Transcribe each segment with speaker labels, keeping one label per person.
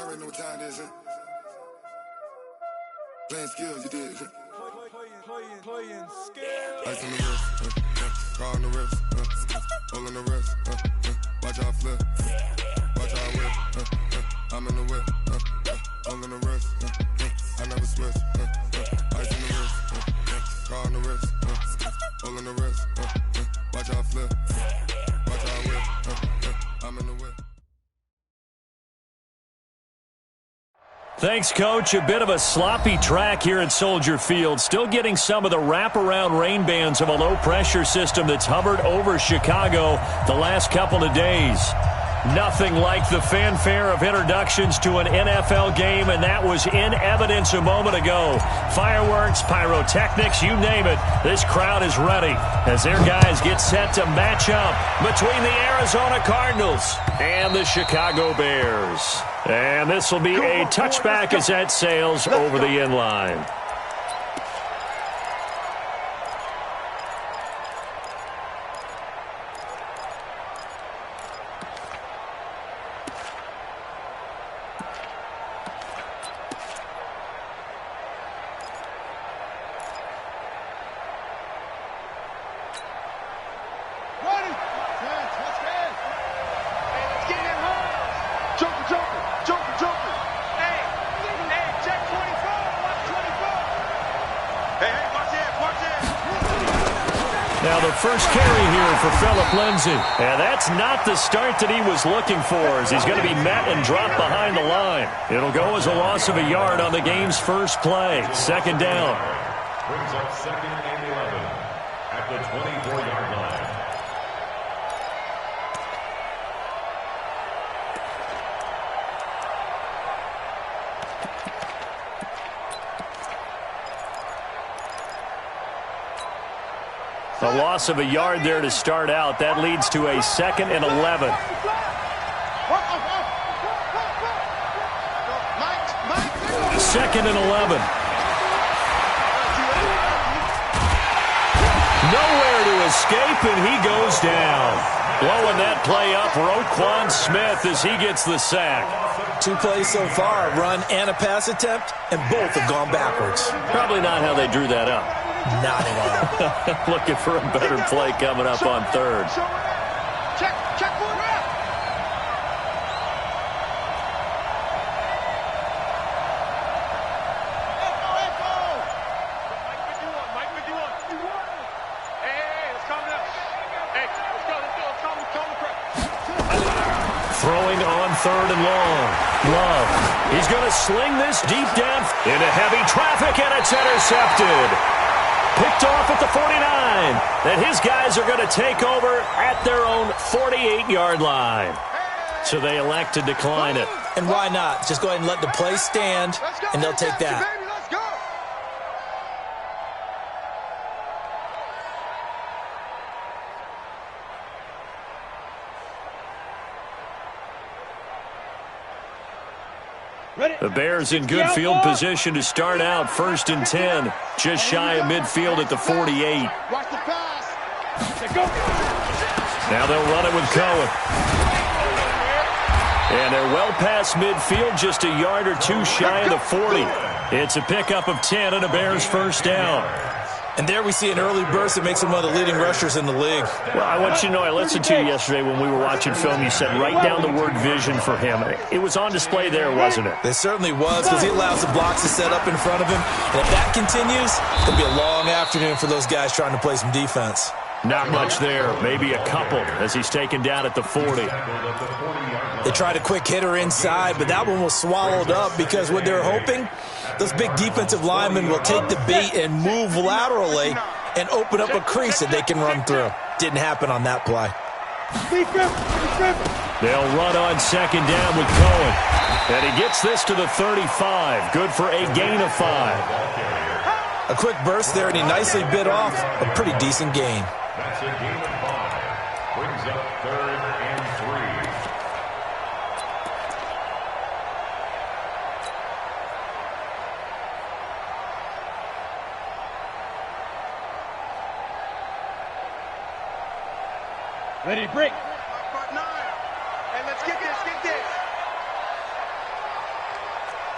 Speaker 1: Y'all already know what time it is, huh? Playing skills, you did.
Speaker 2: Playing skills.
Speaker 1: Ice on the wrist, car on the wrist, hole in the wrist, watch out flip, watch out whip, I'm in the whip, hole in the wrist, I never switch, ice on the wrist, car on the wrist, hole in the wrist, watch out flip, watch out whip, I'm in the whip.
Speaker 3: Thanks, Coach. A bit of a sloppy track here at Soldier Field. Still getting some of the wraparound rain bands of a low-pressure system that's hovered over Chicago the last couple of days. Nothing like the fanfare of introductions to an NFL game, and that was in evidence a moment ago. Fireworks, pyrotechnics, you name it. This crowd is ready as their guys get set to match up between the Arizona Cardinals and the Chicago Bears. And this will be a touchback as that sails over the end line. Now the first carry here for Phillip Lindsay. And that's not the start that he was looking for, as he's going to be met and dropped behind the line. It'll go as a loss of a yard on the game's first play. Second down.
Speaker 4: Brings up second and 11 at the 24-yard line.
Speaker 3: A loss of a yard there to start out. That leads to a second and 11. Second and 11. Nowhere to escape, and he goes down. Blowing that play up, Roquan Smith, as he gets the sack.
Speaker 5: 2 plays so far, a run and a pass attempt, and both have gone backwards.
Speaker 3: Probably not how they drew that up.
Speaker 5: Not at all.
Speaker 3: Looking for a better play coming up on third.
Speaker 2: Check one up. Mike, we do one. Hey, let's calm down. Hey, let's go. Calm the press.
Speaker 3: Throwing on third and long. Love. He's going to sling this deep down into heavy traffic, and it's intercepted. Picked off at the 49. Then his guys are going to take over at their own 48-yard line. So they elect to decline it.
Speaker 5: And why not? Just go ahead and let the play stand, and they'll take that.
Speaker 3: The Bears in good field position to start out. First and 10. Just shy of midfield at the 48.
Speaker 2: Watch the pass.
Speaker 3: Now they'll run it with Cohen. And they're well past midfield, just a yard or two shy of the 40. It's a pickup of 10 and a Bears first down.
Speaker 5: And there we see an early burst that makes him one of the leading rushers in the league.
Speaker 3: Well, I want you to know, I listened to you yesterday when we were watching film. You said write down the word vision for him. It was on display there, wasn't it?
Speaker 5: It certainly was, because he allows the blocks to set up in front of him. And if that continues, it'll be a long afternoon for those guys trying to play some defense.
Speaker 3: Not much there. Maybe a couple as he's taken down at the 40.
Speaker 5: They tried a quick hitter inside, but that one was swallowed up because what they're hoping, those big defensive linemen will take the bait and move laterally and open up a crease that they can run through. Didn't happen on that play.
Speaker 3: They'll run on second down with Cohen. And he gets this to the 35. Good for a gain of 5.
Speaker 5: A quick burst there, and he nicely bit off a pretty decent gain.
Speaker 4: That's a gain of 5. Brings up third and 3.
Speaker 2: Ready, break. Front 9. Hey, let's get this.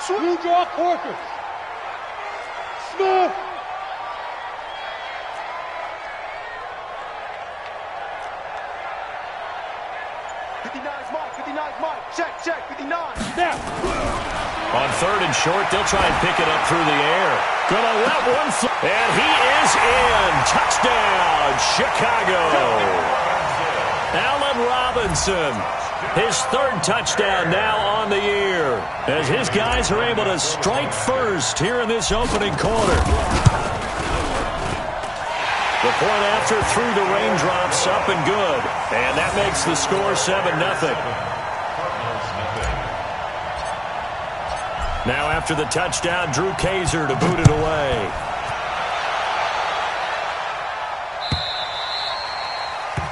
Speaker 2: Blue draw Corker. Smith. Check, 59. Now.
Speaker 3: On third and short, they'll try and pick it up through the air. Gonna let one fly. And he is in. Touchdown, Chicago. Allen Robinson. His third touchdown now on the year, as his guys are able to strike first here in this opening quarter. The point after through the raindrops, up and good. And that makes the score 7-0. Now after the touchdown, Drew Kaiser to boot it away.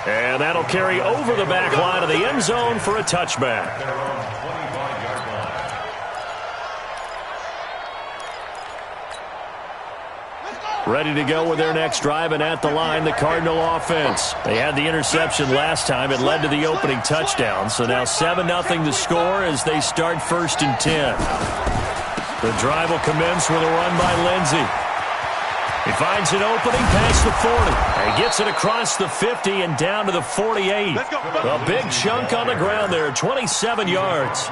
Speaker 3: And that'll carry over the back line of the end zone for a touchback. Ready to go with their next drive, and at the line, the Cardinal offense. They had the interception last time. It led to the opening touchdown. So now 7-0 the score as they start 1st and 10. The drive will commence with a run by Lindsey. He finds an opening past the 40. He gets it across the 50 and down to the 48. A big chunk on the ground there, 27 yards.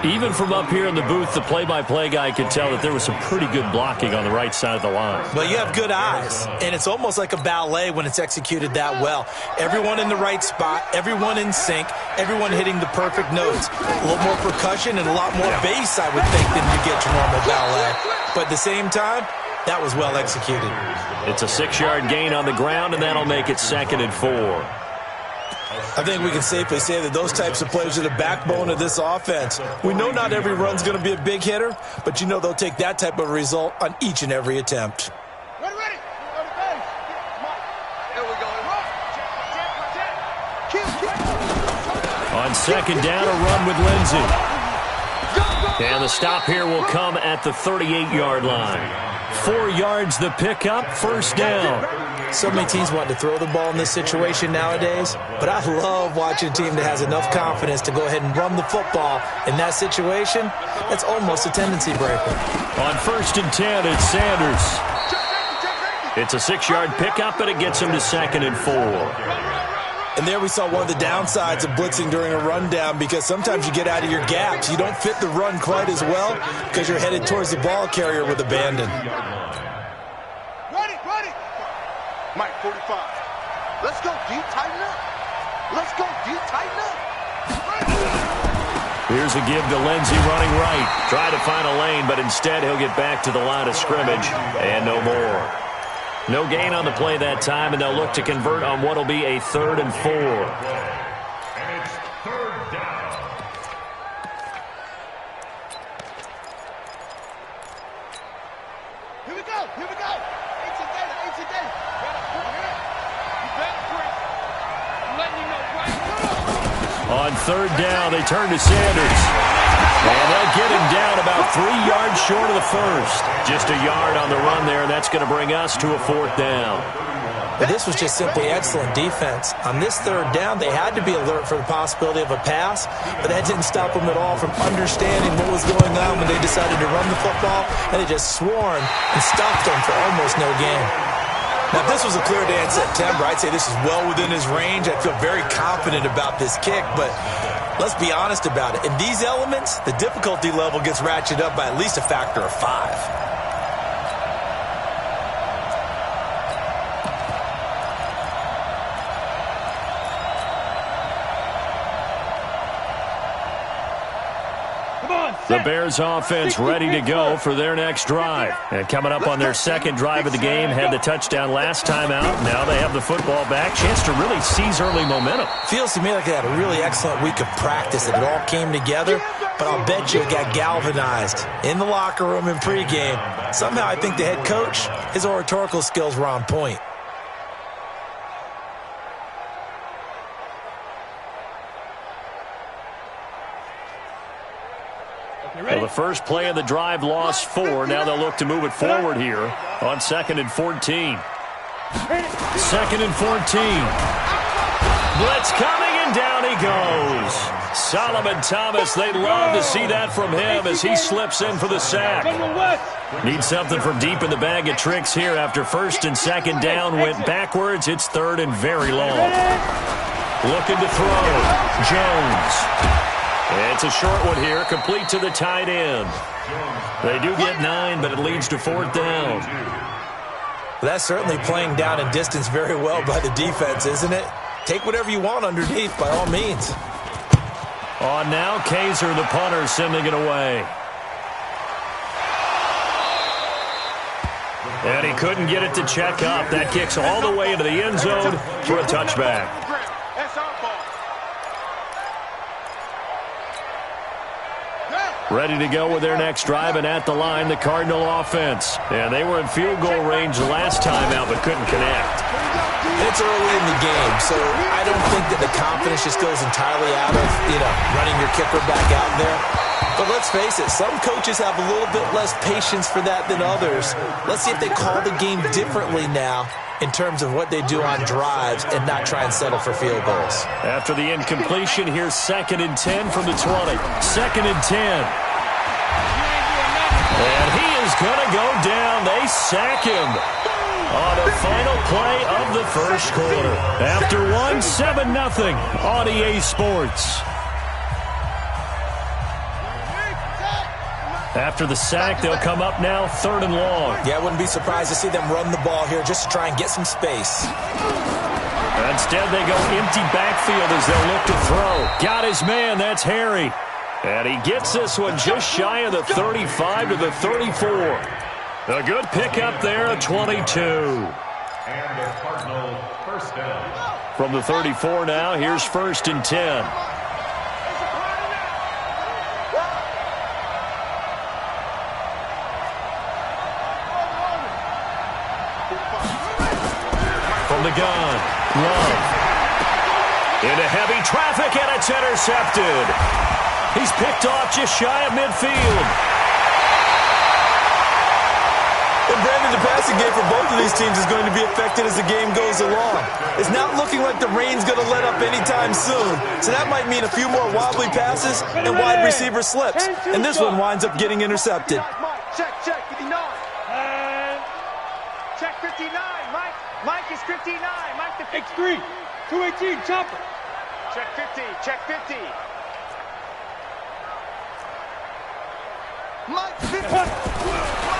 Speaker 3: Even from up here in the booth, the play-by-play guy could tell that there was some pretty good blocking on the right side of the line.
Speaker 5: Well, you have good eyes, and it's almost like a ballet when it's executed that well. Everyone in the right spot, everyone in sync, everyone hitting the perfect notes. A little more percussion and a lot more bass, I would think, than you get to normal ballet. But at the same time, that was well executed.
Speaker 3: It's a 6-yard gain on the ground, and that'll make it 2nd and 4.
Speaker 5: I think we can safely say that those types of plays are the backbone of this offense. We know not every run's going to be a big hitter, but you know they'll take that type of result on each and every attempt.
Speaker 2: Ready. There we go.
Speaker 3: On 2nd down, a run with Lindsey. And the stop here will come at the 38-yard line. 4 yards the pickup, 1st down.
Speaker 5: So many teams want to throw the ball in this situation nowadays, but I love watching a team that has enough confidence to go ahead and run the football. In that situation, that's almost a tendency breaker.
Speaker 3: On 1st and 10, it's Sanders. It's a 6-yard pickup, and it gets him to 2nd and 4.
Speaker 5: And there we saw one of the downsides of blitzing during a rundown, because sometimes you get out of your gaps. You don't fit the run quite as well because you're headed towards the ball carrier with abandon.
Speaker 2: Ready. Mike, 45. Let's go, D. Tighten up. Let's go, D. Tighten up.
Speaker 3: Here's a give to Lindsey running right. Try to find a lane, but instead he'll get back to the line of scrimmage and no more. No gain on the play that time, and they'll look to convert on what will be a 3rd and 4.
Speaker 4: And it's 3rd down.
Speaker 2: Here we go. 8 today. I'm letting you know right.
Speaker 3: On 3rd down, they turn to Sanders. And they'll get him down about 3 yards short of the 1st. Just a yard on the run there, and that's going to bring us to a 4th down.
Speaker 5: But this was just simply excellent defense. On this 3rd down, they had to be alert for the possibility of a pass, but that didn't stop them at all from understanding what was going on when they decided to run the football, and they just swarmed and stopped them for almost no gain. Now, if this was a clear day in September, I'd say this is well within his range. I feel very confident about this kick, but let's be honest about it. In these elements, the difficulty level gets ratcheted up by at least a factor of 5.
Speaker 3: The Bears offense ready to go for their next drive. And coming up on their 2nd drive of the game, had the touchdown last time out. Now they have the football back. Chance to really seize early momentum.
Speaker 5: Feels to me like they had a really excellent week of practice, that it all came together. But I'll bet you it got galvanized in the locker room in pregame. Somehow I think the head coach, his oratorical skills were on point.
Speaker 3: Well, the first play of the drive lost 4. Now they'll look to move it forward here on 2nd and 14. 2nd and 14. Blitz coming, and And down he goes. Solomon Thomas, they love to see that from him as he slips in for the sack. Need something from deep in the bag of tricks here after first and second down went backwards. It's third and very long. Looking to throw. Jones. It's a short one here, complete to the tight end. They do get 9, but it leads to fourth down.
Speaker 5: That's certainly playing down in distance very well by the defense, isn't it? Take whatever you want underneath, by all means.
Speaker 3: On now, Kaiser, the punter, sending it away. And he couldn't get it to check up. That kicks all the way into the end zone for a touchback. Ready to go with their next drive, and at the line, the Cardinal offense. And they were in field goal range last time out, but couldn't connect.
Speaker 5: It's early in the game, so I don't think that the confidence just goes entirely out of, running your kicker back out there. But let's face it, some coaches have a little bit less patience for that than others. Let's see if they call the game differently now in terms of what they do on drives and not try and settle for field goals.
Speaker 3: After the incompletion, here's 2nd and 10 from the 20. 2nd and 10. And he is going to go down. They sack him on the final play of the first quarter. After one, 7-0 on EA Sports. After the sack, they'll come up now 3rd and long.
Speaker 5: Yeah, I wouldn't be surprised to see them run the ball here just to try and get some space.
Speaker 3: Instead, they go empty backfield as they'll look to throw. Got his man, that's Harry. And he gets this one just shy of the 35 to the 34. A good pickup there, a 22.
Speaker 4: And the Cardinal first down.
Speaker 3: From the 34 now, here's 1st and 10. From the gun, Love. Into heavy traffic, and it's intercepted. He's picked off just shy of midfield.
Speaker 5: And Brandon, the passing game for both of these teams is going to be affected as the game goes along. It's not looking like the rain's going to let up anytime soon, so that might mean a few more wobbly passes and wide receiver slips. And this one winds up getting intercepted.
Speaker 2: Check, 59. And check 59, Mike. Mike is 59. Mike the X3. 218, chopper. Check 50, check 50.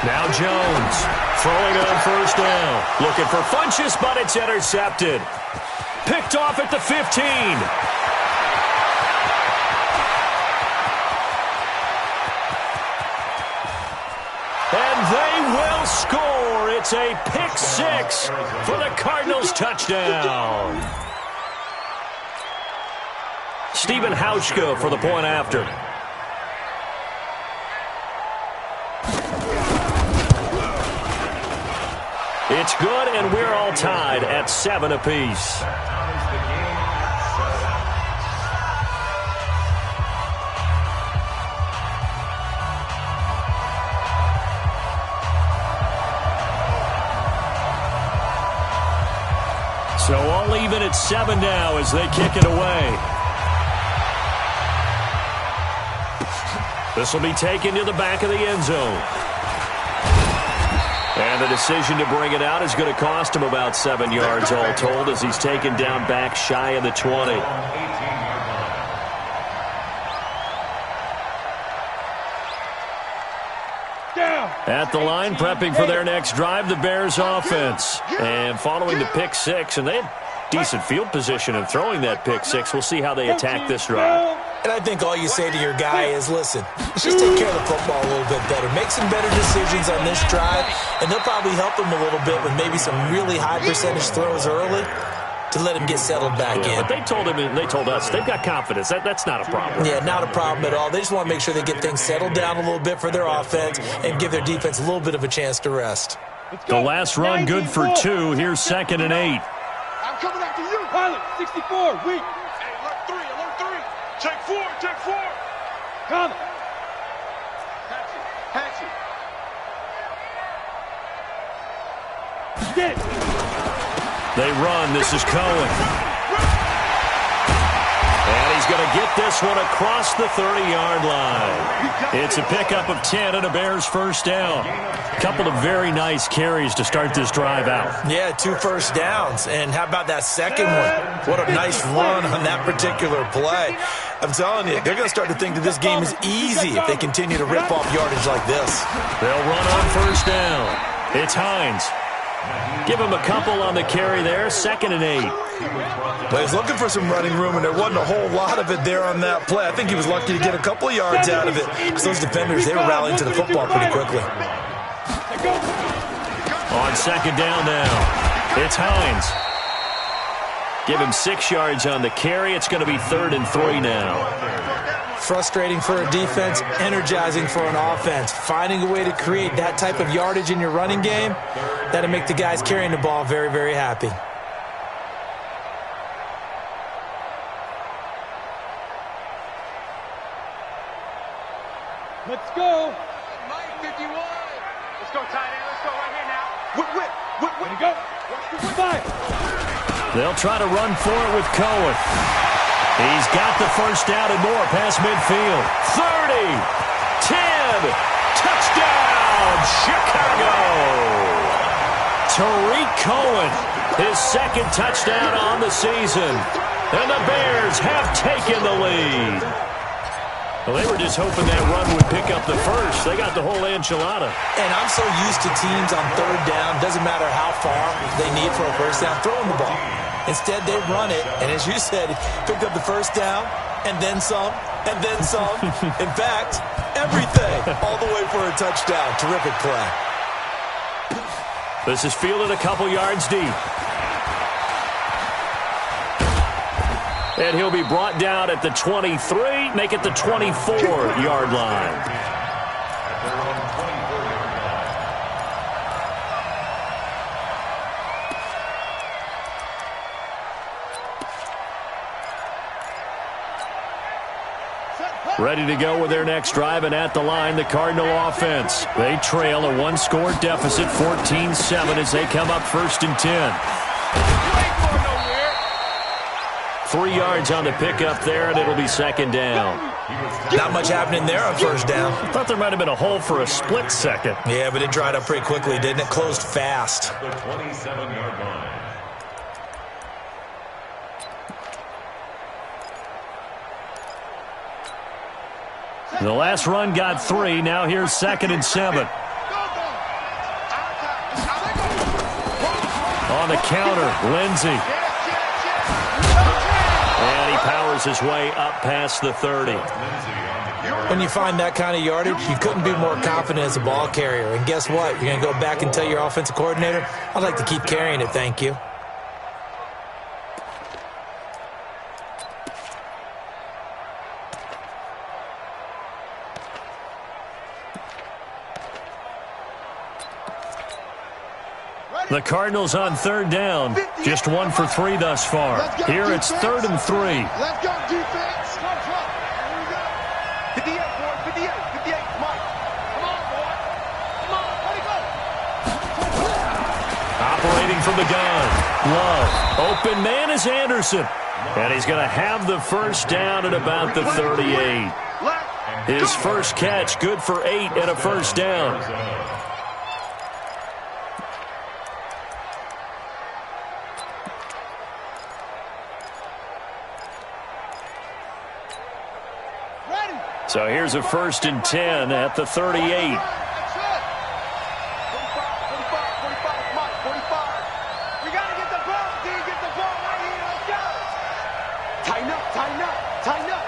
Speaker 3: Now Jones throwing it on 1st down. Looking for Funchess, but it's intercepted. Picked off at the 15. And they will score. It's a pick 6 for the Cardinals touchdown. Stephen Hauschka for the point after. It's good, and we're all tied at 7 apiece. So all even at 7 now as they kick it away. This will be taken to the back of the end zone. And the decision to bring it out is going to cost him about 7 yards all told as he's taken down back shy of the 20. At the line, prepping for their next drive, the Bears offense. And following the pick 6, and they had decent field position in throwing that pick 6. We'll see how they attack this drive.
Speaker 5: And I think all you say to your guy is, listen, let's just take care of the football a little bit better. Make some better decisions on this drive, and they'll probably help him a little bit with maybe some really high percentage throws early to let him get settled back in.
Speaker 3: But they told him, and they told us, they've got confidence. That's not a problem.
Speaker 5: Yeah, not a problem at all. They just want to make sure they get things settled down a little bit for their offense and give their defense a little bit of a chance to rest.
Speaker 3: The last run good for 2. Here's 2nd and 8.
Speaker 2: I'm coming after you. Pilot, 64, weak. Hey, alert 3. Check 4, check 4. Coming. Hatchet. Get it.
Speaker 3: They run. This is Cohen. And he's going to get this one across the 30-yard line. It's a pickup of 10 and a Bears first down. A couple of very nice carries to start this drive out.
Speaker 5: Yeah, 2 first downs. And how about that second one? What a nice run on that particular play. I'm telling you, they're going to start to think that this game is easy if they continue to rip off yardage like this.
Speaker 3: They'll run on first down. It's Hines. Give him a couple on the carry there, 2nd and 8.
Speaker 5: Well, he's looking for some running room, and there wasn't a whole lot of it there on that play. I think he was lucky to get a couple of yards out of it, because those defenders, they were rallying to the football pretty quickly.
Speaker 3: On 2nd down now, it's Hines. Give him 6 yards on the carry. It's going to be 3rd and 3 now.
Speaker 5: Frustrating for a defense, energizing for an offense. Finding a way to create that type of yardage in your running game, that'll make the guys carrying the ball very, very happy.
Speaker 2: Let's go. Mike 51. Let's go, tight end. Let's go right here now. Whip. Ready to go. Watch the
Speaker 3: They'll try to run for it with Cohen. He's got the first down and more past midfield. 30, 10, touchdown, Chicago. Tariq Cohen, his 2nd touchdown on the season. And the Bears have taken the lead. Well, they were just hoping that run would pick up the first. They got the whole enchilada.
Speaker 5: And I'm so used to teams on 3rd down, doesn't matter how far they need for a first down, throwing the ball. Instead, they run it, and as you said, picked up the first down, and then some, and then some. In fact, everything, all the way for a touchdown. Terrific play.
Speaker 3: This is fielded a couple yards deep. And he'll be brought down at the 23, make it the 24-yard line. Ready to go with their next drive, and at the line, the Cardinal offense. They trail a 1-score deficit, 14-7, as they come up 1st and 10. 3 yards on the pickup there, and it'll be 2nd down.
Speaker 5: Not much happening there on first down.
Speaker 3: I thought there might have been a hole for a split second.
Speaker 5: Yeah, but it dried up pretty quickly, didn't it? Closed fast.
Speaker 4: The 27-yard line.
Speaker 3: The last run got 3. Now here's 2nd and 7. On the counter, Lindsey. And he powers his way up past the 30.
Speaker 5: When you find that kind of yardage, you couldn't be more confident as a ball carrier. And guess what? You're going to go back and tell your offensive coordinator, I'd like to keep carrying it, thank you.
Speaker 3: The Cardinals on 3rd down. Just 1 for 3 thus far. Here it's 3rd and 3.
Speaker 2: Let's go, defense. Come on. Here we go. 58, boy. 58. Come on. Come on, boy. Come on. Let it go.
Speaker 3: Operating from the gun. Love. Open man is Anderson. And he's going to have the first down at about the 38. His first catch, good for 8 and a first down. So here's a 1st and 10 at the 38.
Speaker 2: 45, 45, Mike, 45. We got to get the ball, D. Get the ball right here. Let's go. Tighten up.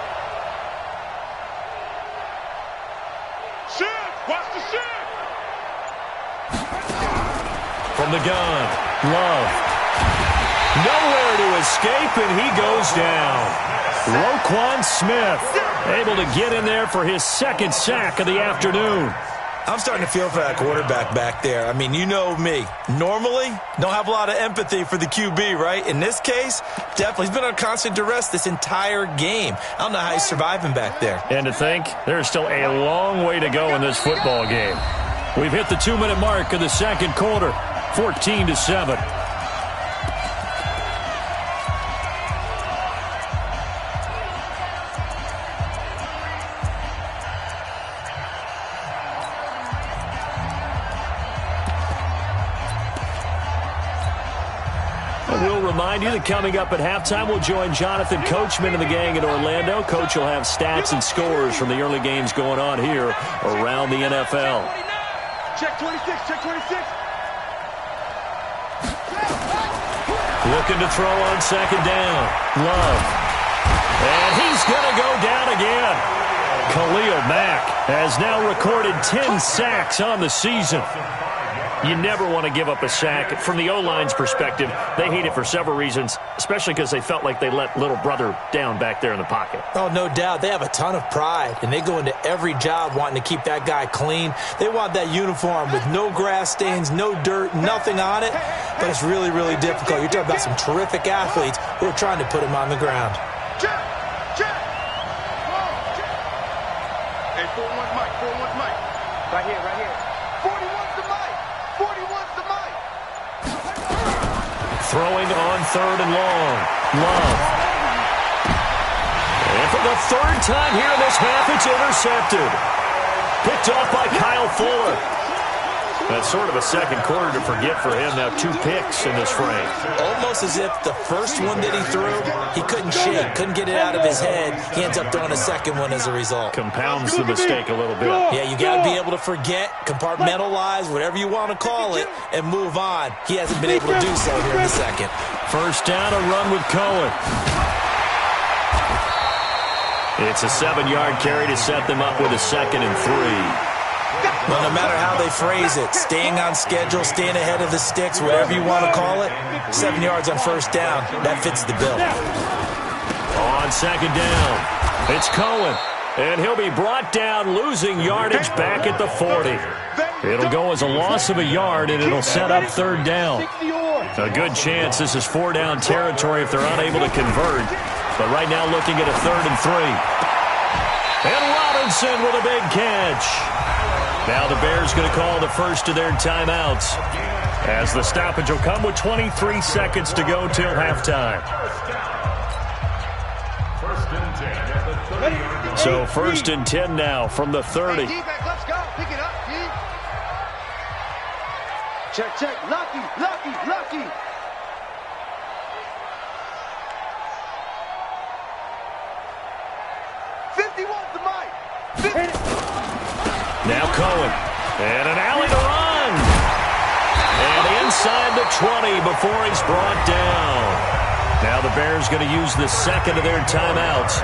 Speaker 2: Shoot. Watch the shoot.
Speaker 3: From the gun, Love. Nowhere to escape, and he goes down. Roquan Smith able to get in there for his 2nd sack of the afternoon.
Speaker 5: I'm starting to feel for that quarterback back there. I mean, you know me. Normally, don't have a lot of empathy for the QB, right? In this case, definitely. He's been on constant duress this entire game. I don't know how he's surviving back there.
Speaker 3: And to think, there's still a long way to go in this football game. We've hit the 2-minute mark of the 2nd quarter, 14-7. We'll remind you that coming up at halftime, we'll join Jonathan Coachman and the gang in Orlando. Coach will have stats and scores from the early games going on here around the NFL.
Speaker 2: Check 26, check 26.
Speaker 3: Looking to throw on second down. Love. And he's going to go down again. Khalil Mack has now recorded 10 sacks on the season. You never want to give up a sack. From the O-line's perspective, they hate it for several reasons, especially because they felt like they let little brother down back there in the pocket.
Speaker 5: Oh, no doubt. They have a ton of pride, and they go into every job wanting to keep that guy clean. They want that uniform with no grass stains, no dirt, nothing on it, but it's really, really difficult. You're talking about some terrific athletes who are trying to put him on the ground.
Speaker 2: Check, check. Hey, 4-1's Mike, 4-1's Mike. Right here, right here. 41's the Mike. 41's the Mike.
Speaker 3: Throwing on third and long. Love. And for the third time here in this half, it's intercepted. Picked off by Kyle Fuller. That's sort of a second quarter to forget for him. Now 2 picks in this frame.
Speaker 5: Almost as if the first one that he threw, he couldn't shake, couldn't get it out of his head. He ends up throwing a second one as a result.
Speaker 3: Compounds the mistake a little bit.
Speaker 5: Yeah, you got to be able to forget, compartmentalize, whatever you want to call it, and move on. He hasn't been able to do so here in the second.
Speaker 3: First down, a run with Cohen. It's a 7-yard carry to set them up with a 2nd and 3.
Speaker 5: Well, no matter how they phrase it, staying on schedule, staying ahead of the sticks, whatever you want to call it, 7 yards on first down, that fits the bill.
Speaker 3: On second down, it's Cohen, and he'll be brought down, losing yardage back at the 40. It'll go as a loss of a yard, and it'll set up third down. A good chance this is 4-down territory if they're unable to convert, but right now looking at a 3rd and 3. And Robinson with a big catch. Now the Bears going to call the first of their timeouts, as the stoppage will come with 23 seconds to go till halftime. So 1st and 10 now from the 30.
Speaker 2: Let's go. Pick it up, D. Check, check. Lucky, lucky, lucky.
Speaker 3: Now Cohen, and an alley to run. And inside the 20 before he's brought down. Now the Bears going to use the second of their timeouts,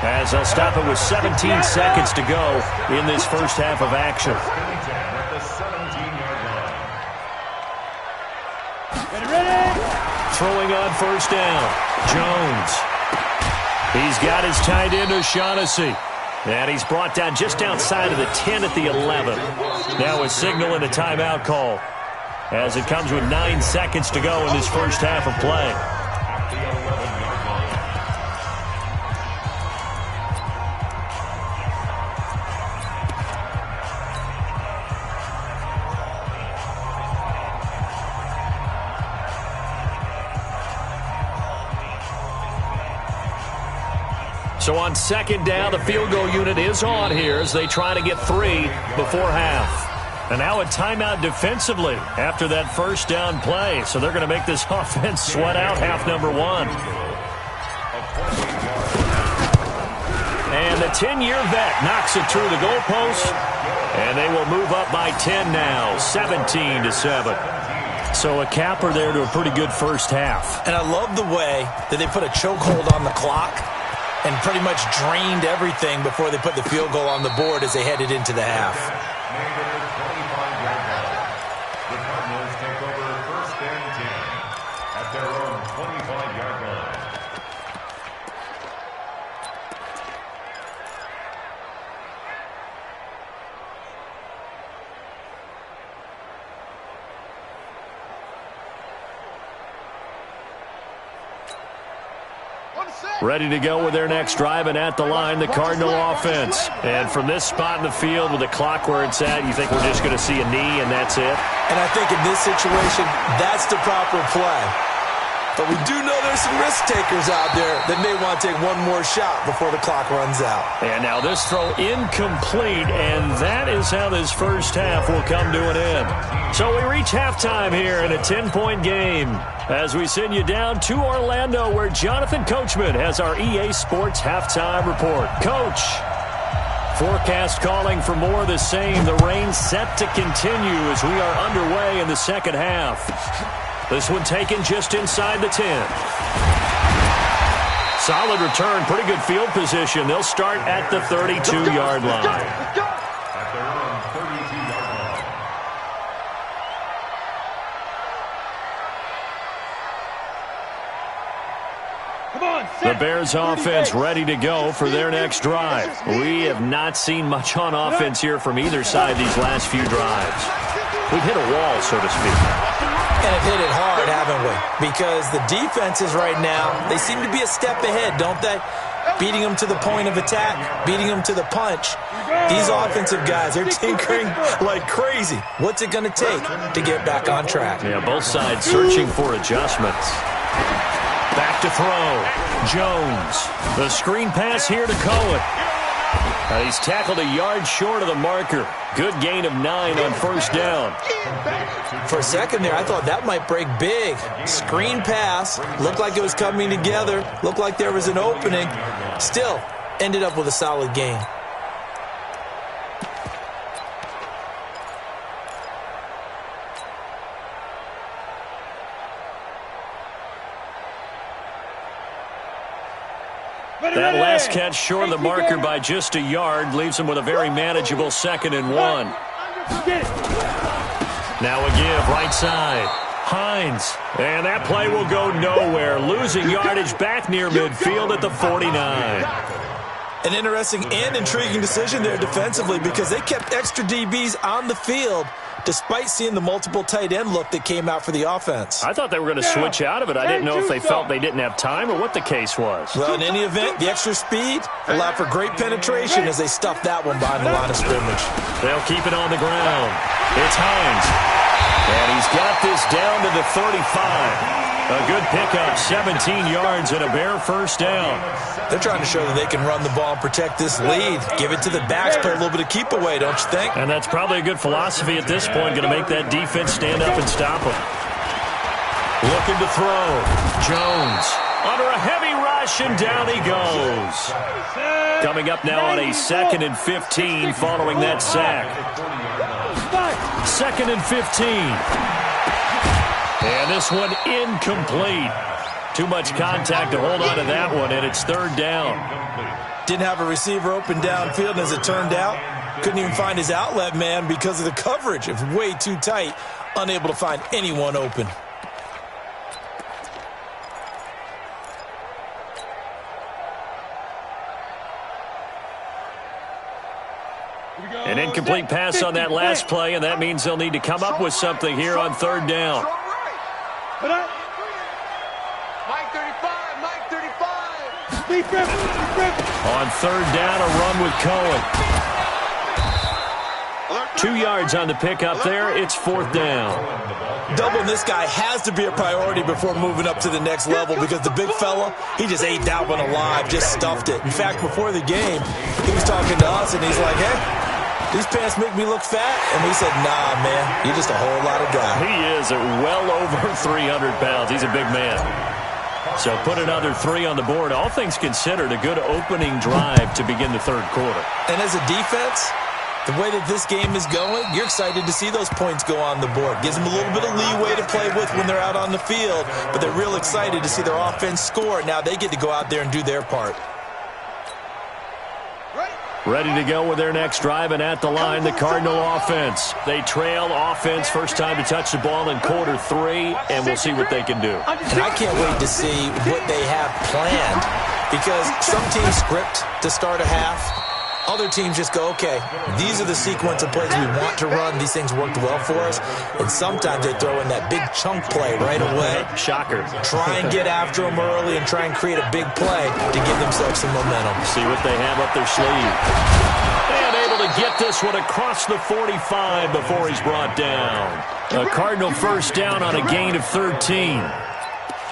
Speaker 3: as they'll stop it with 17 seconds to go in this first half of action. Throwing on first down, Jones. He's got his tight end O'Shaughnessy. And he's brought down just outside of the 10 at the 11. Now a signal and a timeout call, as it comes with 9 seconds to go in this first half of play. So on second down, the field goal unit is on here as they try to get 3 before half. And now a timeout defensively after that first down play. So they're going to make this offense sweat out half number 1. And the 10-year vet knocks it through the goalpost. And they will move up by 10 now, 17-7. So a capper there to a pretty good first half.
Speaker 5: And I love the way that they put a chokehold on the clock and pretty much drained everything before they put the field goal on the board as they headed into the half.
Speaker 4: The Cardinals take over 1st and 10 at their own 25-yard line.
Speaker 3: Ready to go with their next drive, and at the line, the Cardinal offense. And from this spot in the field with the clock where it's at, you think we're just going to see a knee and that's it?
Speaker 5: And I think in this situation, that's the proper play. But we do know there's some risk takers out there that may want to take one more shot before the clock runs out.
Speaker 3: And now this throw incomplete, and that is how this first half will come to an end. So we reach halftime here in a 10-point game as we send you down to Orlando where Jonathan Coachman has our EA Sports halftime report. Coach, forecast calling for more of the same. The rain set to continue as we are underway in the second half. This one taken just inside the 10. Solid return, pretty good field position. They'll start at the 32-yard line. The Bears offense ready to go for their next drive. We have not seen much on offense here from either side these last few drives. We've hit a wall, so to speak.
Speaker 5: And have hit it hard, haven't we? Because the defenses right now, they seem to be a step ahead, don't they? Beating them to the point of attack, beating them to the punch. These offensive guys, they're tinkering like crazy. What's it going to take to get back on track?
Speaker 3: Yeah, both sides searching for adjustments. Back to throw. Jones. The screen pass here to Cohen. He's tackled a yard short of the marker. Good gain of 9 on first down.
Speaker 5: For a second there, I thought that might break big. Screen pass. Looked like it was coming together. Looked like there was an opening. Still, ended up with a solid gain.
Speaker 3: That last catch short of the marker by just a yard leaves him with a very manageable 2nd and 1. Now a give, right side. Hines. And that play will go nowhere. Losing yardage back near midfield at the 49.
Speaker 5: An interesting and intriguing decision there defensively because they kept extra DBs on the field despite seeing the multiple tight end look that came out for the offense.
Speaker 3: I thought they were going to switch out of it. I didn't know if they felt they didn't have time or what the case was.
Speaker 5: Well, in any event, the extra speed allowed for great penetration as they stuffed that one behind the line of scrimmage.
Speaker 3: They'll keep it on the ground. It's Hines. And he's got this down to the 35. A good pickup, 17 yards and a Bear first down.
Speaker 5: They're trying to show that they can run the ball and protect this lead. Give it to the backs, play a little bit of keep away, don't you think?
Speaker 3: And that's probably a good philosophy at this point, going to make that defense stand up and stop them. Looking to throw. Jones under a heavy rush, and down he goes. Coming up now on a 2nd and 15 following that sack. 2nd and 15. And this one incomplete. Too much contact to hold on to that one, and it's 3rd down.
Speaker 5: Didn't have a receiver open downfield, and as it turned out, couldn't even find his outlet man because of the coverage. It was way too tight, unable to find anyone open.
Speaker 3: An incomplete pass on that last play, and that means they'll need to come up with something here on 3rd down.
Speaker 2: Mike 35, Mike 35.
Speaker 3: On 3rd down, a run with Cohen. 2 yards on the pickup there. It's 4th down.
Speaker 5: Doubling this guy has to be a priority before moving up to the next level because the big fella, he just ate that one alive, just stuffed it. In fact, before the game, he was talking to us, and he's like, hey, these pants make me look fat? And we said, nah, man, you're just a whole lot of guy.
Speaker 3: He is at well over 300 pounds. He's a big man. So put another 3 on the board. All things considered, a good opening drive to begin the 3rd quarter.
Speaker 5: And as a defense, the way that this game is going, you're excited to see those points go on the board. Gives them a little bit of leeway to play with when they're out on the field, but they're real excited to see their offense score. Now they get to go out there and do their part.
Speaker 3: Ready to go with their next drive, and at the line, the Cardinal offense. They trail offense, first time to touch the ball in quarter 3, and we'll see what they can do.
Speaker 5: And I can't wait to see what they have planned, because some teams script to start a half. Other teams just go, okay, these are the sequence of plays we want to run. These things worked well for us. And sometimes they throw in that big chunk play right away.
Speaker 3: Shocker.
Speaker 5: Try and get after them early and try and create a big play to give themselves some momentum.
Speaker 3: See what they have up their sleeve. And able to get this one across the 45 before he's brought down. A Cardinal first down on a gain of 13.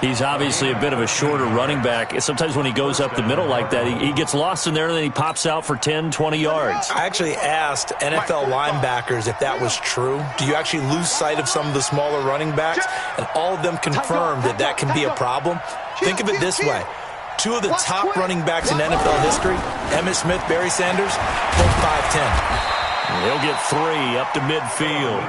Speaker 3: He's obviously a bit of a shorter running back. Sometimes when he goes up the middle like that, he gets lost in there, and then he pops out for 10, 20 yards.
Speaker 5: I actually asked NFL linebackers if that was true. Do you actually lose sight of some of the smaller running backs? And all of them confirmed that that can be a problem. Think of it this way. 2 of the top running backs in NFL history, Emmitt Smith, Barry Sanders, both 5'10".
Speaker 3: He'll get 3 up to midfield.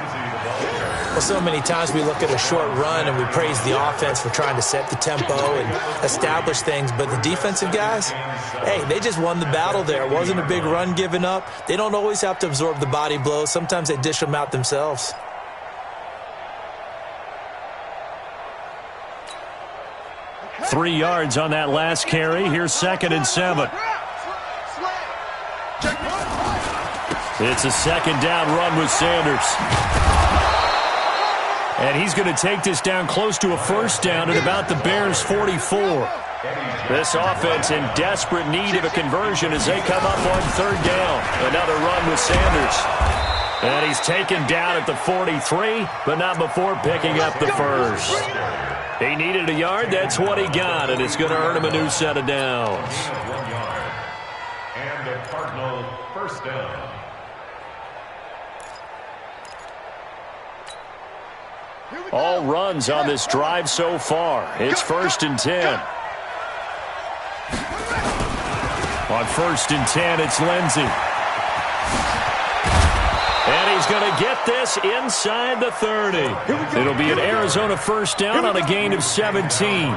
Speaker 5: Well, so many times we look at a short run and we praise the offense for trying to set the tempo and establish things, but the defensive guys, hey, they just won the battle there. It wasn't a big run given up. They don't always have to absorb the body blows. Sometimes they dish them out themselves.
Speaker 3: Three yards on that last carry. Here's 2nd and 7. It's a 2nd down run with Sanders. And he's going to take this down close to a 1st down at about the Bears' 44. This offense in desperate need of a conversion as they come up on 3rd down. Another run with Sanders. And he's taken down at the 43, but not before picking up the 1st. He needed a yard. That's what he got, and it's going to earn him a new set of downs.
Speaker 4: 1 yard. And a Cardinal 1st down.
Speaker 3: All runs on this drive so far. It's 1st and 10. On 1st and 10, it's Lindsey. And he's going to get this inside the 30. It'll be an Arizona 1st down on a gain of 17.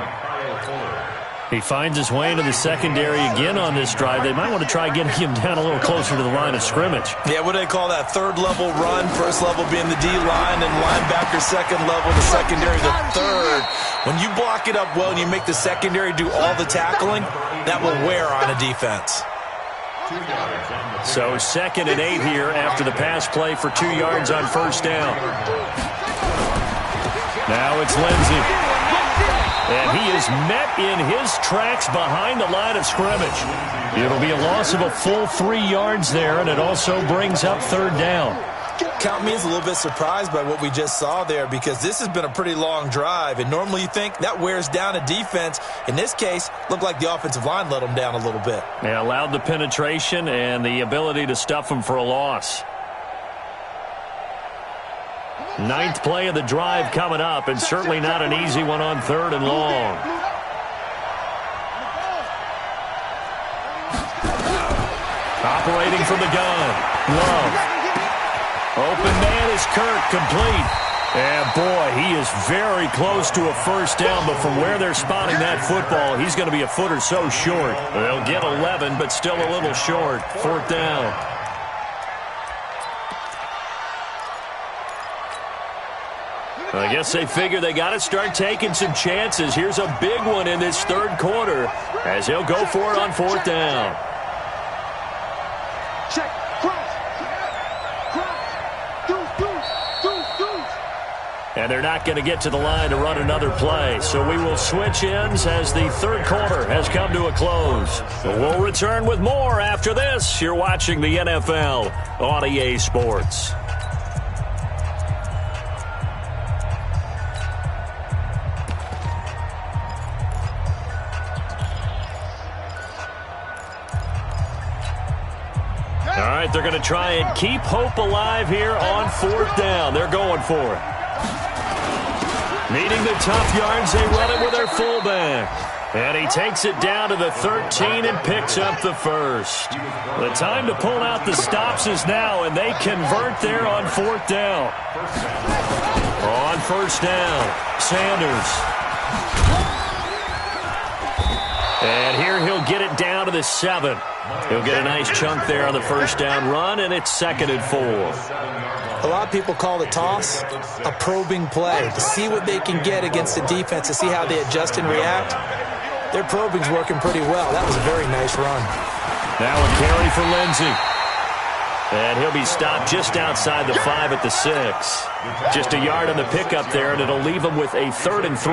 Speaker 3: He finds his way into the secondary again on this drive. They might want to try getting him down a little closer to the line of scrimmage.
Speaker 5: Yeah, what do they call that? 3rd level run, 1st level being the D-line, and linebacker 2nd level, the secondary the 3rd. When you block it up well and you make the secondary do all the tackling, that will wear on a defense.
Speaker 3: So 2nd and 8 here after the pass play for 2 yards on 1st down. Now it's Lindsey. And he is met in his tracks behind the line of scrimmage. It'll be a loss of a full 3 yards there, and it also brings up 3rd down.
Speaker 5: Count me as a little bit surprised by what we just saw there, because this has been a pretty long drive, and normally you think that wears down a defense. In this case, looked like the offensive line let them down a little bit.
Speaker 3: They allowed the penetration and the ability to stuff them for a loss. 9th play of the drive coming up, and certainly not an easy one on 3rd and long. Operating from the gun, Love. Open man is Kirk, complete. And boy, he is very close to a 1st down, but from where they're spotting that football, he's going to be a foot or so short. They'll get 11, but still a little short. 4th down. I guess they figure they got to start taking some chances. Here's a big one in this 3rd quarter as he'll go for it on 4th down.
Speaker 2: Check, cross,
Speaker 3: And they're not going to get to the line to run another play. So we will switch ends as the 3rd quarter has come to a close. We'll return with more after this. You're watching the NFL on EA Sports. All right, they're going to try and keep hope alive here on 4th down. They're going for it. Needing the tough yards, they run it with their fullback. And he takes it down to the 13 and picks up the 1st. The time to pull out the stops is now, and they convert there on 4th down. On 1st down, Sanders. And here he'll get it down to the 7. He'll get a nice chunk there on the 1st down run, and it's 2nd and 4.
Speaker 5: A lot of people call the toss a probing play, to see what they can get against the defense, to see how they adjust and react. Their probing's working pretty well. That was a very nice run.
Speaker 3: Now a carry for Lindsey. And he'll be stopped just outside the 5 at the 6. Just a yard on the pickup there, and it'll leave him with a 3rd and 3.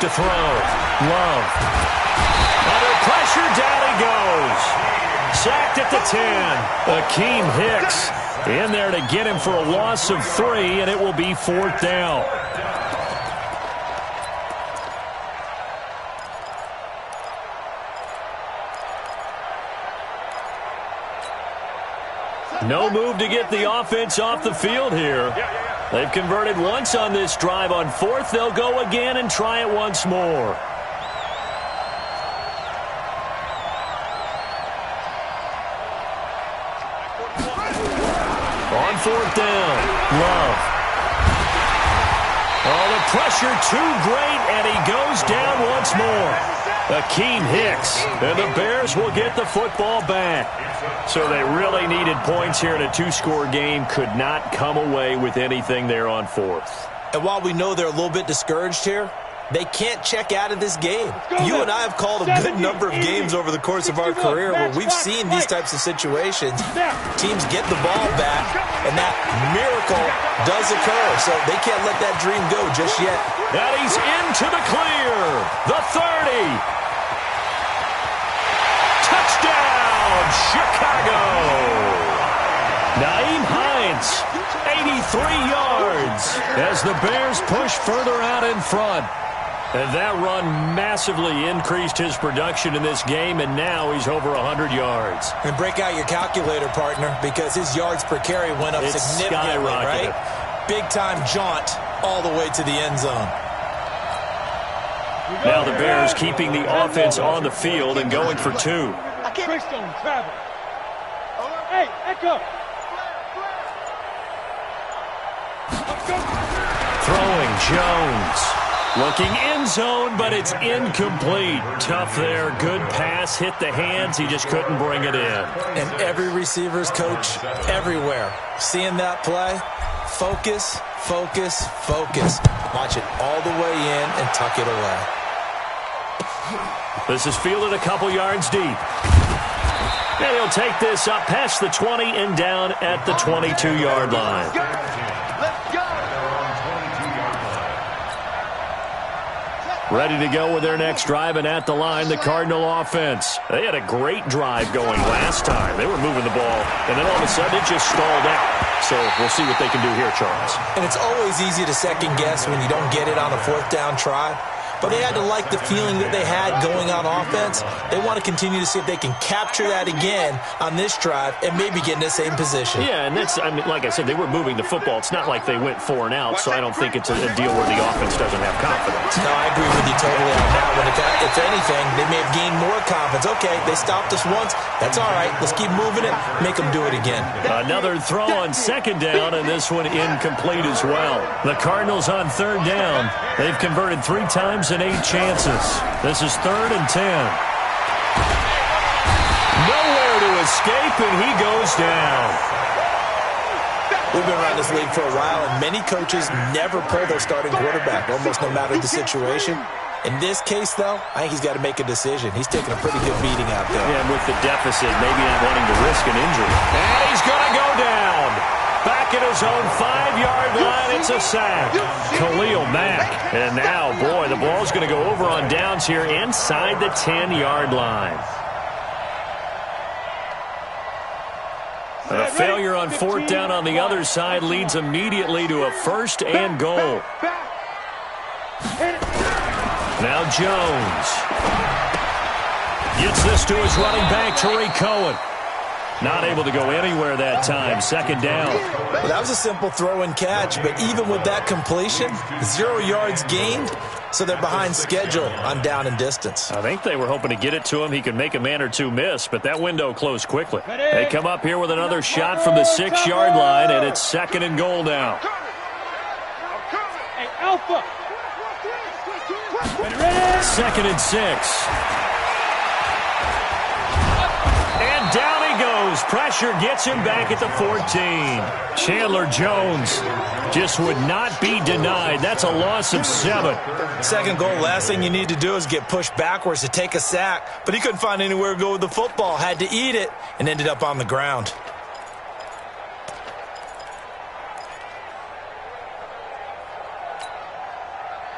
Speaker 3: To throw. Love. Under pressure, down he goes. Sacked at the 10. Akeem Hicks In there to get him for a loss of 3, and it will be 4th down. No move to get the offense off the field here. They've converted once on this drive. On 4th, they'll go again and try it once more. On 4th down, Love. Oh, the pressure too great, and he goes down once more. Akeem Hicks, and the Bears will get the football back. So they really needed points here in a 2-score game. Could not come away with anything there on 4th.
Speaker 5: And while we know they're a little bit discouraged here, they can't check out of this game. You and I have called a good number of games over the course of our career where we've seen these types of situations. Teams get the ball back, and that miracle does occur. So they can't let that dream go just yet.
Speaker 3: And he's into the clear. The 30. Touchdown, Chicago. Nyheim Hines, 83 yards as the Bears push further out in front. And that run massively increased his production in this game, and now he's over 100 yards.
Speaker 5: And break out your calculator, partner, because his yards per carry went up significantly, right? Big-time jaunt all the way to the end zone.
Speaker 3: Now the Bears keeping the offense on the field and going for 2.
Speaker 2: Hey, Echo.
Speaker 3: Throwing Jones. Looking end zone, but it's incomplete. Tough there. Good pass. Hit the hands. He just couldn't bring it in.
Speaker 5: And every receiver's coach everywhere. Seeing that play, focus, focus, focus. Watch it all the way in and tuck it away.
Speaker 3: This is fielded a couple yards deep. And he'll take this up past the 20 and down at the 22-yard line. Ready to go with their next drive, and at the line, the Cardinal offense. They had a great drive going last time. They were moving the ball, and then all of a sudden it just stalled out. So we'll see what they can do here, Charles.
Speaker 5: And it's always easy to second guess when you don't get it on a 4th down try. But they had to like the feeling that they had going on offense. They want to continue to see if they can capture that again on this drive and maybe get in the same position.
Speaker 3: Yeah, and that's, I mean, like I said, they were moving the football. It's not like they went 4 and out, so I don't think it's a deal where the offense doesn't have confidence.
Speaker 5: No, I agree with you totally on that one. If anything, they may have gained more confidence. Okay, they stopped us once. That's all right. Let's keep moving it. Make them do it again.
Speaker 3: Another throw on 2nd down, and this one incomplete as well. The Cardinals on 3rd down. They've converted 3 times and 8 chances. This is 3rd and 10. Nowhere to escape, and he goes down.
Speaker 5: We've been around this league for a while, and many coaches never pull their starting quarterback, almost no matter the situation. In this case, though, I think he's got to make a decision. He's taking a pretty good beating out there.
Speaker 3: Yeah, and with the deficit, maybe not wanting to risk an injury. And he's going to go down. Back at his own 5-yard line, it's a sack. Khalil Mack. And now, boy, the ball's going to go over on downs here inside the 10-yard line. A failure on 4th down on the other side leads immediately to a 1st and goal. Now Jones gets this to his running back, Tariq Cohen. Not able to go anywhere that time. 2nd down.
Speaker 5: Well, that was a simple throw and catch, but even with that completion, 0 yards gained, so they're behind schedule on down and distance.
Speaker 3: I think they were hoping to get it to him. He could make a man or 2 miss, but that window closed quickly. They come up here with another shot from the 6-yard line, and it's 2nd and goal now.
Speaker 2: Hey, Alpha.
Speaker 3: 2nd and 6. And down he goes. Pressure gets him back at the 14. Chandler Jones just would not be denied. That's a loss of 7.
Speaker 5: 2nd goal, last thing you need to do is get pushed backwards to take a sack. But he couldn't find anywhere to go with the football. Had to eat it and ended up on the ground.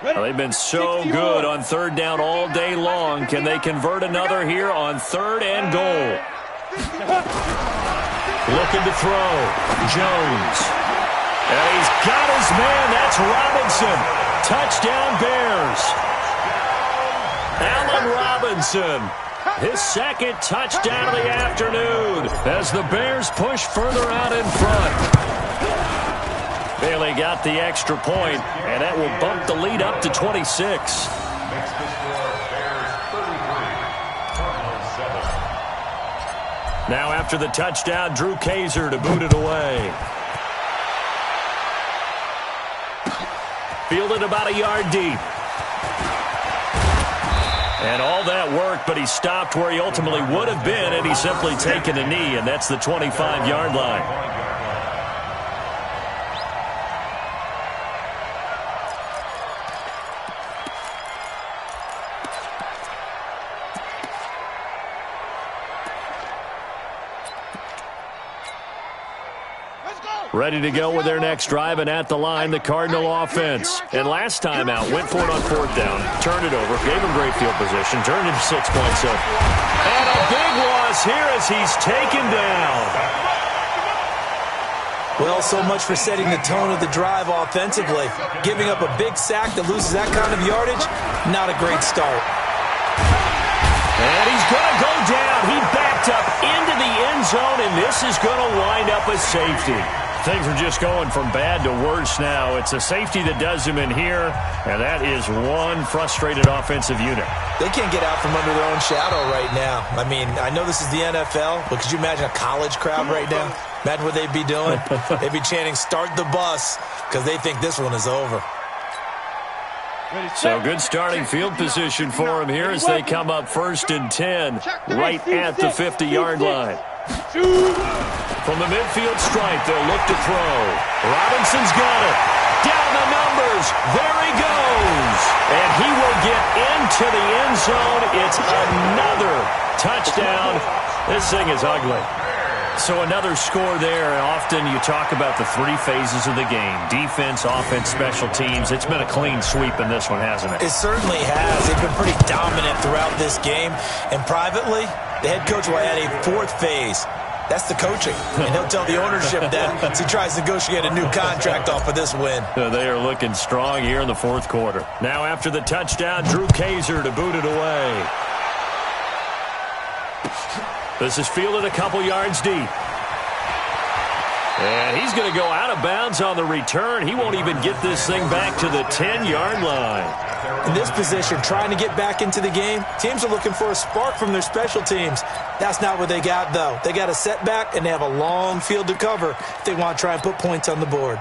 Speaker 3: Well, they've been so good on 3rd down all day long. Can they convert another here on 3rd and goal? Looking to throw. Jones. And he's got his man. That's Robinson. Touchdown Bears. Allen Robinson. His second touchdown of the afternoon as the Bears push further out in front. Bailey got the extra point, and that will bump the lead up to 26.
Speaker 4: Makes the score Bears 33, Cardinals 7.
Speaker 3: Now after the touchdown, Drew Kaiser to boot it away. Fielded about a yard deep. And all that work, but he stopped where he ultimately would have been, and he's simply taken a knee, and that's the 25-yard line. Ready to go with their next drive, and at the line, the Cardinal offense. And last time out, went for it on fourth down, turned it over, gave him great field position, turned it 6 points up. And a big loss here as he's taken down.
Speaker 5: Well, so much for setting the tone of the drive offensively. Giving up a big sack that loses that kind of yardage, not a great start.
Speaker 3: And he's going to go down. He backed up into the end zone, and this is going to wind up a safety. Things are just going from bad to worse now. It's a safety that does him in here, and that is one frustrated offensive unit.
Speaker 5: They can't get out from under their own shadow right now. I mean, I know this is the NFL, but could you imagine a college crowd right now? Imagine what they'd be doing. They'd be chanting, "Start the bus," because they think this one is over.
Speaker 3: So good starting field position for him here as they come up 1st and 10 right at the 50-yard line. From the midfield stripe, they'll look to throw. Robinson's got it. Down the numbers. There he goes. And he will get into the end zone. It's another touchdown. This thing is ugly. So another score there, and often you talk about the three phases of the game. Defense, offense, special teams. It's been a clean sweep in this one, hasn't it?
Speaker 5: It certainly has. They've been pretty dominant throughout this game. And privately, the head coach will add a fourth phase. That's the coaching. And he'll tell the ownership that as he tries to negotiate a new contract off of this win.
Speaker 3: They are looking strong here in the fourth quarter. Now after the touchdown, Drew Kaiser to boot it away. This is fielded a couple yards deep. And he's going to go out of bounds on the return. He won't even get this thing back to the 10-yard line.
Speaker 5: In this position, trying to get back into the game, teams are looking for a spark from their special teams. That's not what they got, though. They got a setback, and they have a long field to cover if they want to try and put points on the board.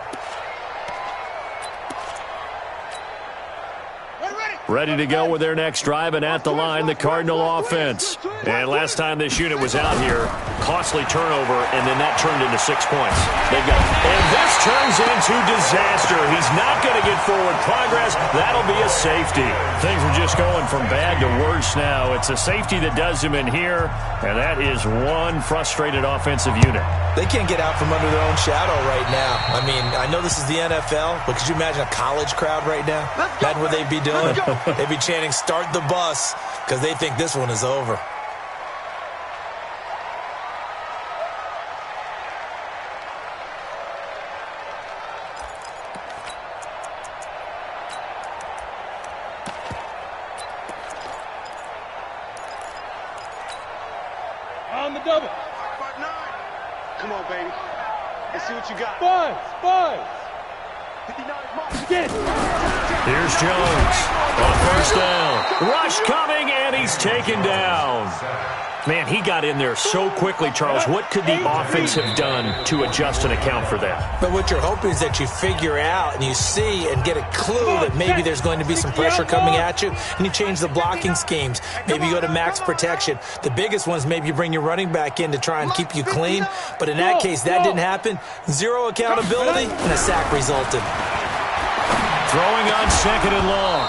Speaker 3: Ready to go with their next drive, and at the line, the Cardinal offense. And last time this unit was out here, costly turnover, and then that turned into 6 points. They've got, and this turns into disaster. He's not going to get forward progress. That'll be a safety. Things are just going from bad to worse now. It's a safety that does him in here, and that is one frustrated offensive unit.
Speaker 5: They can't get out from under their own shadow right now. I mean, I know this is the NFL, but could you imagine a college crowd right now? Imagine what they'd be doing. They'd be chanting, "Start the bus," because they think this one is over.
Speaker 2: On the double.
Speaker 6: Come on, baby. Let's see what you got.
Speaker 2: Buzz.
Speaker 3: Here's Jones on first down. Rush coming, and he's taken down. Man, he got in there so quickly, Charles. What could the offense have done to adjust and account for that?
Speaker 5: But what you're hoping is that you figure out and you see and get a clue that maybe there's going to be some pressure coming at you, and you change the blocking schemes. Maybe you go to max protection. The biggest one is maybe you bring your running back in to try and keep you clean. But in that case, that didn't happen. Zero accountability, and a sack resulted.
Speaker 3: Throwing on second and long.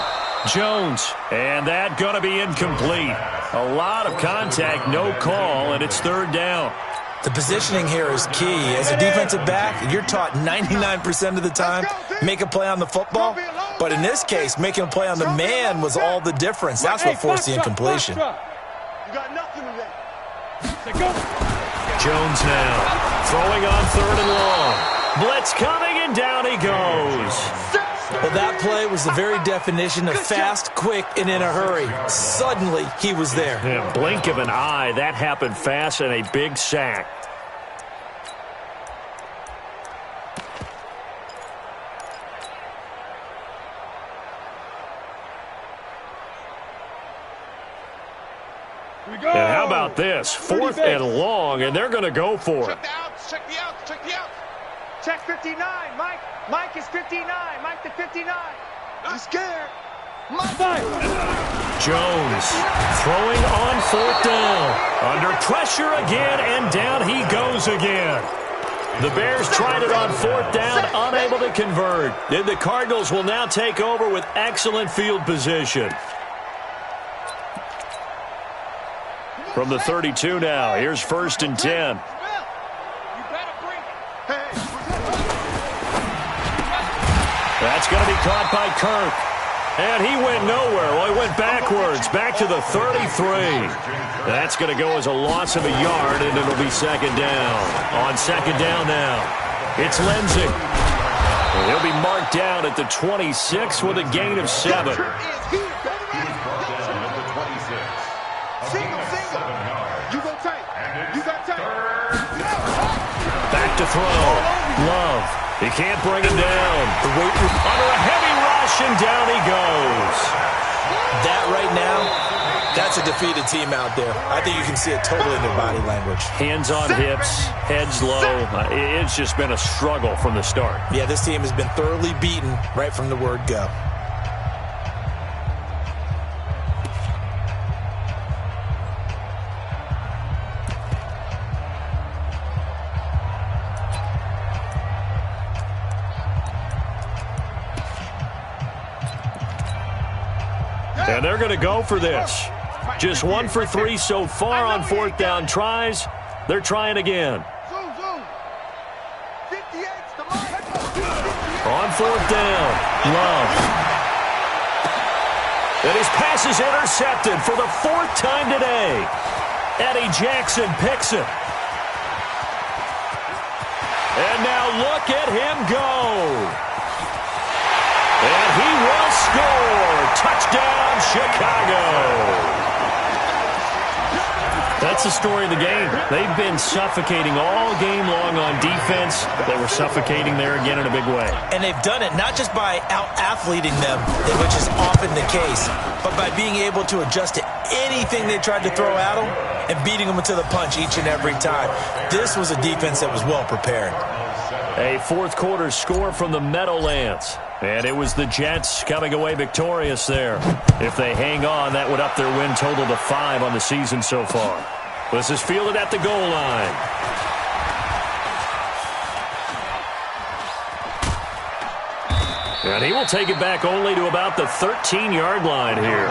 Speaker 3: Jones, and that going to be incomplete. A lot of contact, no call, and it's third down.
Speaker 5: The positioning here is key. As a defensive back, you're taught 99% of the time, make a play on the football. But in this case, making a play on the man was all the difference. That's what forced the incompletion.
Speaker 6: You got nothing with that.
Speaker 3: Jones now, throwing on 3rd and long. Blitz coming, and down he goes.
Speaker 5: Well, that play was the very definition of fast, quick, and in a hurry. Suddenly, he was there.
Speaker 3: Yeah, blink of an eye, that happened fast, and a big sack. And how about this? 4th and long, and they're going to go for it.
Speaker 6: Check the outs. Check the outs.
Speaker 2: Check 59. Mike is 59. Mike to 59.
Speaker 6: I'm scared.
Speaker 3: Jones throwing on 4th down. Under pressure again, and down he goes again. The Bears tried it on 4th down, unable to convert. And the Cardinals will now take over with excellent field position. From the 32 now, here's 1st and 10. That's going to be caught by Kirk. And he went nowhere. Well, he went backwards, back to the 33. That's going to go as a loss of a yard, and it'll be 2nd down. On 2nd down now, it's Lindsey. And he'll be marked down at the 26 with a gain of 7. Back to throw. Love. He can't bring him down. Under a heavy rush, and down he goes.
Speaker 5: That right now, that's a defeated team out there. I think you can see it totally in their body language.
Speaker 3: Hands on hips, heads low. It's just been a struggle from the start.
Speaker 5: Yeah, this team has been thoroughly beaten right from the word go.
Speaker 3: And they're going to go for this. Just 1 for 3 so far on 4th down tries. They're trying again. On 4th down, Love. And his pass is intercepted for the 4th time today. Eddie Jackson picks it. And now look at him go. And he will score. Touchdown, Chicago. That's the story of the game. They've been suffocating all game long on defense. They were suffocating there again in a big way.
Speaker 5: And they've done it not just by out-athleting them, which is often the case, but by being able to adjust to anything they tried to throw at them and beating them to the punch each and every time. This was a defense that was well prepared.
Speaker 3: A 4th quarter score from the Meadowlands. And it was the Jets coming away victorious there. If they hang on, that would up their win total to 5 on the season so far. This is fielded at the goal line. And he will take it back only to about the 13-yard line here.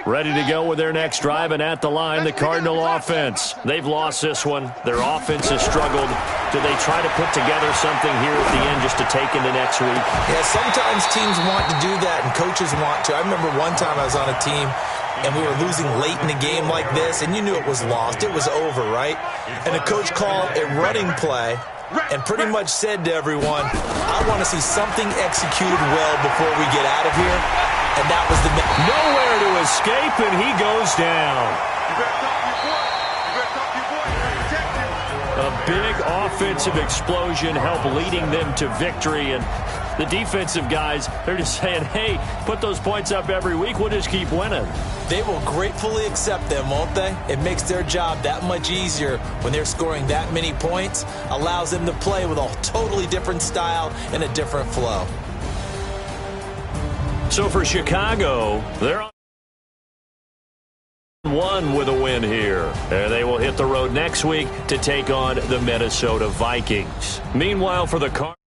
Speaker 3: Ready to go with their next drive, and at the line, the Cardinal offense. They've lost this one. Their offense has struggled. Do they try to put together something here at the end just to take into next week?
Speaker 5: Yeah, sometimes teams want to do that, and coaches want to. I remember one time I was on a team, and we were losing late in the game like this, and you knew it was lost. It was over, right? And the coach called a running play and pretty much said to everyone, I want to see something executed well before we get out of here. And that was the
Speaker 3: nowhere to escape, and he goes down. A big offensive explosion helped leading them to victory, and the defensive guys, they're just saying, hey, put those points up every week, we'll just keep winning.
Speaker 5: They will gratefully accept them, won't they? It makes their job that much easier when they're scoring that many points, allows them to play with a totally different style and a different flow.
Speaker 3: So for Chicago, they're on 1 with a win here. And they will hit the road next week to take on the Minnesota Vikings. Meanwhile, for the Cardinals.